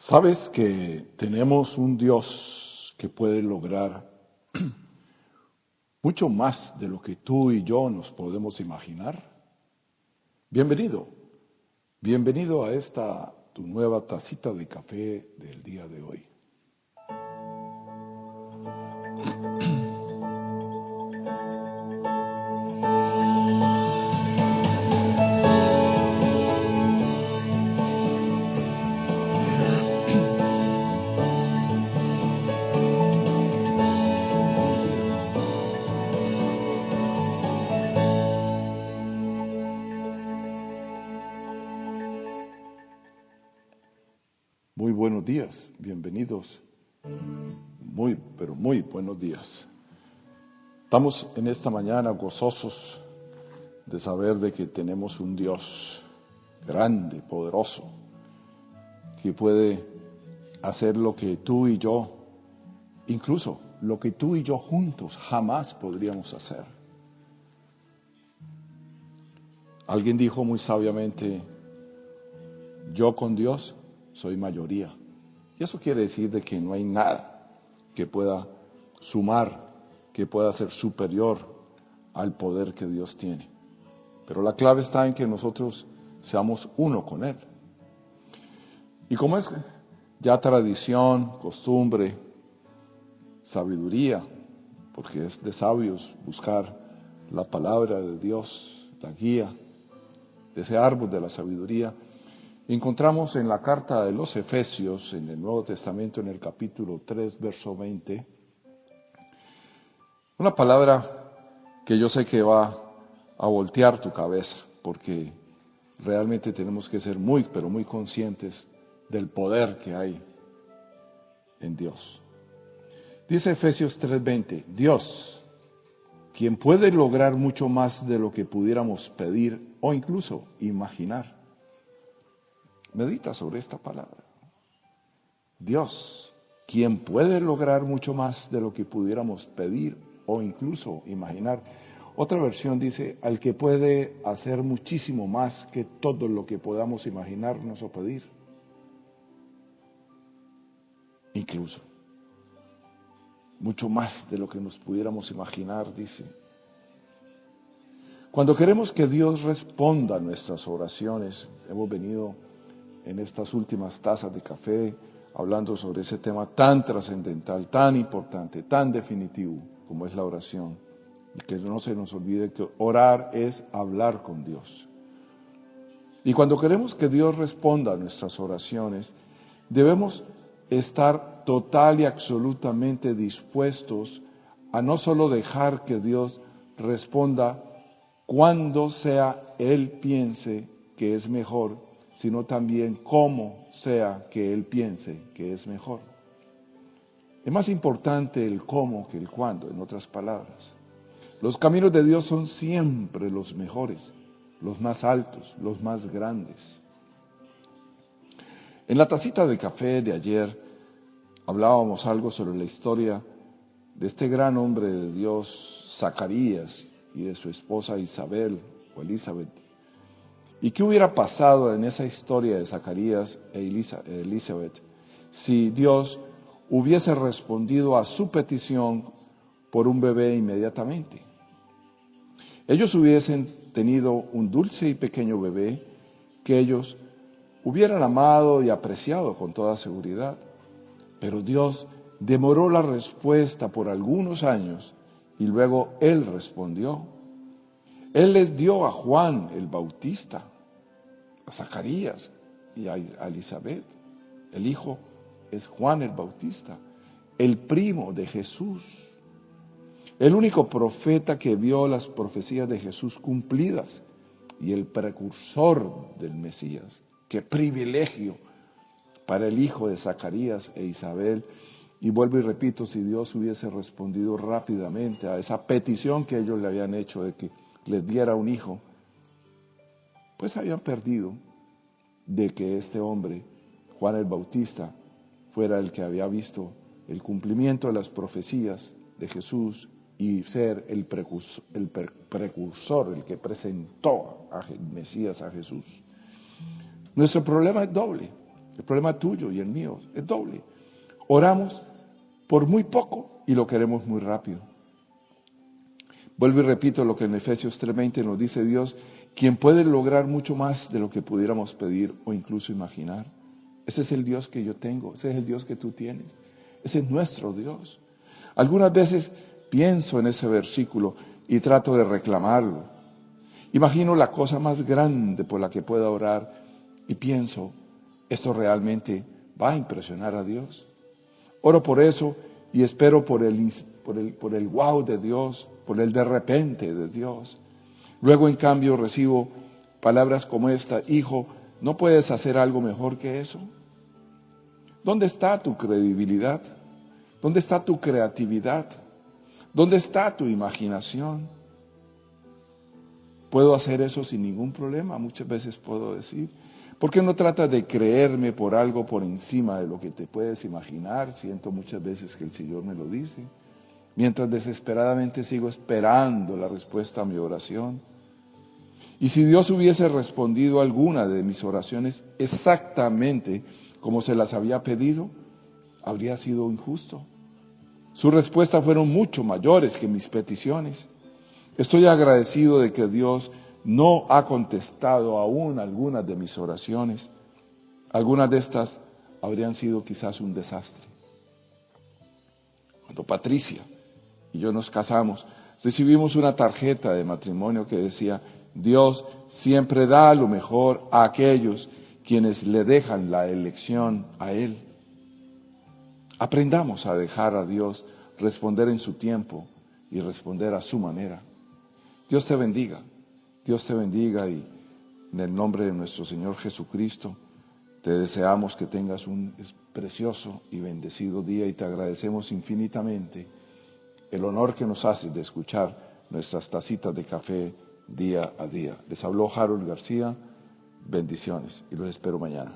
¿Sabes que tenemos un Dios que puede lograr mucho más de lo que tú y yo nos podemos imaginar? Bienvenido, bienvenido a esta tu nueva tacita de café del día de hoy. Muy buenos días, bienvenidos. Pero muy buenos días. Estamos en esta mañana gozosos de saber de que tenemos un Dios grande, poderoso, que puede hacer lo que tú y yo, incluso lo que tú y yo juntos jamás podríamos hacer. Alguien dijo muy sabiamente, yo con Dios soy mayoría. Y eso quiere decir de que no hay nada que pueda sumar, que pueda ser superior al poder que Dios tiene. Pero la clave está en que nosotros seamos uno con Él. Y como es ya tradición, costumbre, sabiduría, porque es de sabios buscar la palabra de Dios, la guía de ese árbol de la sabiduría, encontramos en la carta de los Efesios, en el Nuevo Testamento, en el capítulo 3, verso 20, una palabra que yo sé que va a voltear tu cabeza, porque realmente tenemos que ser pero muy conscientes del poder que hay en Dios. Dice Efesios 3:20, Dios, quien puede lograr mucho más de lo que pudiéramos pedir o incluso imaginar. Medita sobre esta palabra. Dios, quien puede lograr mucho más de lo que pudiéramos pedir o incluso imaginar. Otra versión dice, al que puede hacer muchísimo más que todo lo que podamos imaginarnos o pedir. Incluso. Mucho más de lo que nos pudiéramos imaginar, dice. Cuando queremos que Dios responda a nuestras oraciones, hemos venido en estas últimas tazas de café hablando sobre ese tema tan trascendental, tan importante, tan definitivo como es la oración. Y que no se nos olvide que orar es hablar con Dios. Y cuando queremos que Dios responda a nuestras oraciones, debemos estar total y absolutamente dispuestos a no solo dejar que Dios responda cuando sea Él piense que es mejor, sino también cómo sea que Él piense que es mejor. Es más importante el cómo que el cuándo, en otras palabras. Los caminos de Dios son siempre los mejores, los más altos, los más grandes. En la tacita de café de ayer hablábamos algo sobre la historia de este gran hombre de Dios, Zacarías, y de su esposa Isabel o Elizabeth. ¿Y qué hubiera pasado en esa historia de Zacarías e Elizabeth si Dios hubiese respondido a su petición por un bebé inmediatamente? Ellos hubiesen tenido un dulce y pequeño bebé que ellos hubieran amado y apreciado con toda seguridad. Pero Dios demoró la respuesta por algunos años y luego Él respondió. Él les dio a Juan el Bautista, a Zacarías y a Elizabeth. El hijo es Juan el Bautista, el primo de Jesús. El único profeta que vio las profecías de Jesús cumplidas y el precursor del Mesías. ¡Qué privilegio para el hijo de Zacarías e Isabel! Y vuelvo y repito, si Dios hubiese respondido rápidamente a esa petición que ellos le habían hecho de que les diera un hijo, pues habían perdido de que este hombre, Juan el Bautista, fuera el que había visto el cumplimiento de las profecías de Jesús y ser el precursor, el que presentó al Mesías, a Jesús. Nuestro problema es doble. El problema tuyo y el mío es doble. Oramos por muy poco y lo queremos muy rápido. Vuelvo y repito lo que en Efesios 3:20 nos dice Dios, quien puede lograr mucho más de lo que pudiéramos pedir o incluso imaginar. Ese es el Dios que yo tengo, ese es el Dios que tú tienes, ese es nuestro Dios. Algunas veces pienso en ese versículo y trato de reclamarlo. Imagino la cosa más grande por la que pueda orar y pienso, esto realmente va a impresionar a Dios. Oro por eso y espero por el wow de Dios, por el de repente de Dios. Luego, en cambio, recibo palabras como esta: hijo, ¿no puedes hacer algo mejor que eso? ¿Dónde está tu credibilidad? ¿Dónde está tu creatividad? ¿Dónde está tu imaginación? Puedo hacer eso sin ningún problema, muchas veces puedo decir. ¿Por qué no tratas de creerme por algo por encima de lo que te puedes imaginar? Siento muchas veces que el Señor me lo dice. Mientras desesperadamente sigo esperando la respuesta a mi oración. Y si Dios hubiese respondido a alguna de mis oraciones exactamente como se las había pedido, habría sido injusto. Sus respuestas fueron mucho mayores que mis peticiones. Estoy agradecido de que Dios no ha contestado aún algunas de mis oraciones. Algunas de estas habrían sido quizás un desastre. Cuando Patricia y yo nos casamos, recibimos una tarjeta de matrimonio que decía: Dios siempre da lo mejor a aquellos quienes le dejan la elección a Él. Aprendamos a dejar a Dios responder en su tiempo y responder a su manera. Dios te bendiga y en el nombre de nuestro Señor Jesucristo te deseamos que tengas un precioso y bendecido día y te agradecemos infinitamente el honor que nos haces de escuchar nuestras tacitas de café día a día. Les habló Harold García, bendiciones y los espero mañana.